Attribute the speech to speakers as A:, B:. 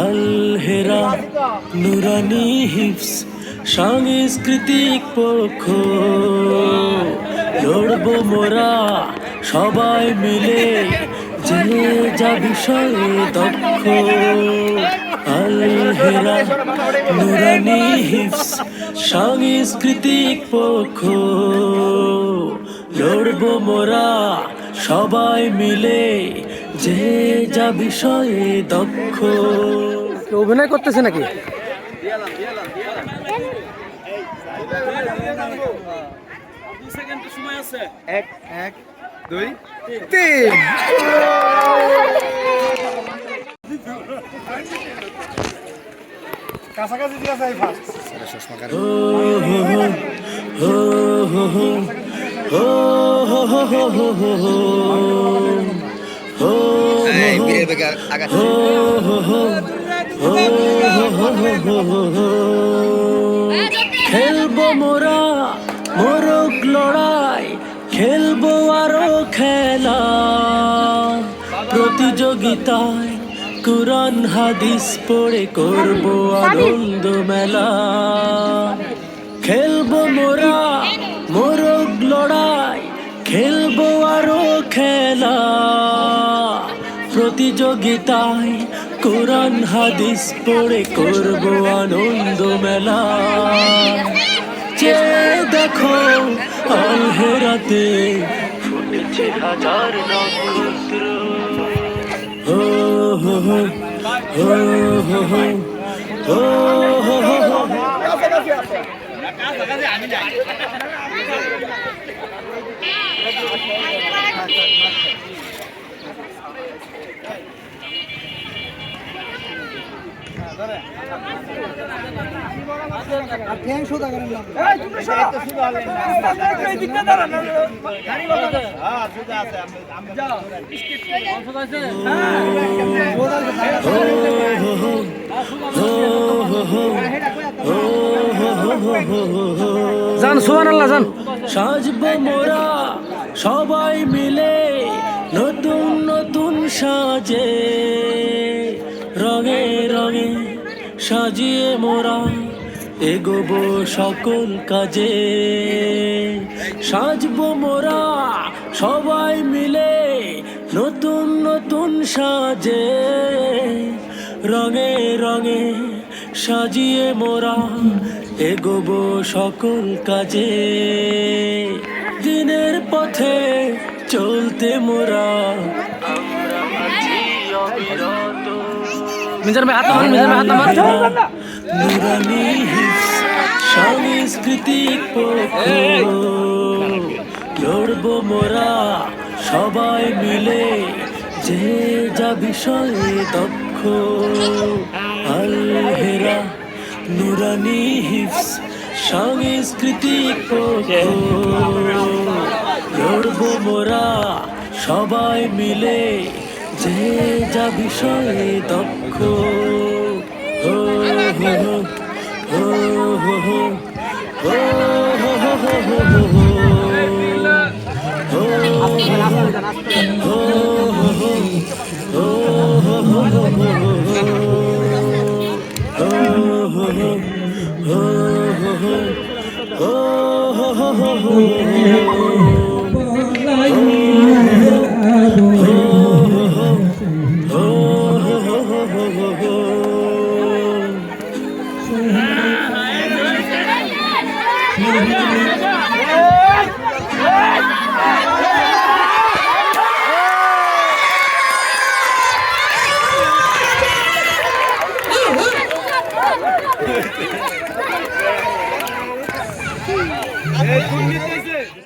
A: আল হেরা নুরানি হিপস সাংস্কৃতিক পক্ষ লড়বো মোরা সবাই মিলে যে যা বিষয়ে দক্ষ। আল হেরা নুরানি হিপস সাংস্কৃতিক পক্ষ লড়বো মোরা সবাই মিলে যে যা বিষয়ে দক্ষ।
B: অভিনয় করতেছে নাকি?
C: এক এক দুই তিন। কাছাকাছি দিয়ে যাই ফার্স্ট।
A: খেলবো মোরা মোরগ লড়াই, খেলবো আরো খেলা প্রতিযোগিতায় কুরআন হাদিস পড়ে করবো আনন্দ মেলা। খেলবো মোরা মোরগ লড়াই, খেলবো আরো খেলা প্রতিযোগিতায় কুরআন হাদিস পড়ে করবো আনন্দ মেলা। যে দেখো আল হেরাতে ফুটেছে হাজার নক্ষত্র। হো হো হো হো হো হো হো হো হো হো।
B: জান সুবহানাল্লাহ জান।
A: সাজবো মোরা সবাই মিলে নতুন নতুন সাজে, রঙে রঙে সাজিয়ে মোরা এগোবো সকল কাজে। সাজবো মোরা সবাই মিলে নতুন নতুন সাজে, রঙে রঙে সাজিয়ে মোরা এগোবো সকল কাজে। দিনের পথে চলতে মোরা আমরা আছি অবিরত।
B: মিজান ভাই হাত নামান, মিজান ভাই হাত নামান।
A: নুরানি হিপস সাংস্কৃতিক পক্ষ লড়বো মোরা সবাই মিলে যে যা বিষয়ে দক্ষ। আল হেরা নুরানি হিপস সাংস্কৃতিক পক্ষ লড়বো মোরা সবাই মিলে যে যা বিষয়ে দক্ষ। হো হো হো হো হো হো হো হো হো হো হো হো।
C: এই দুর্নীতি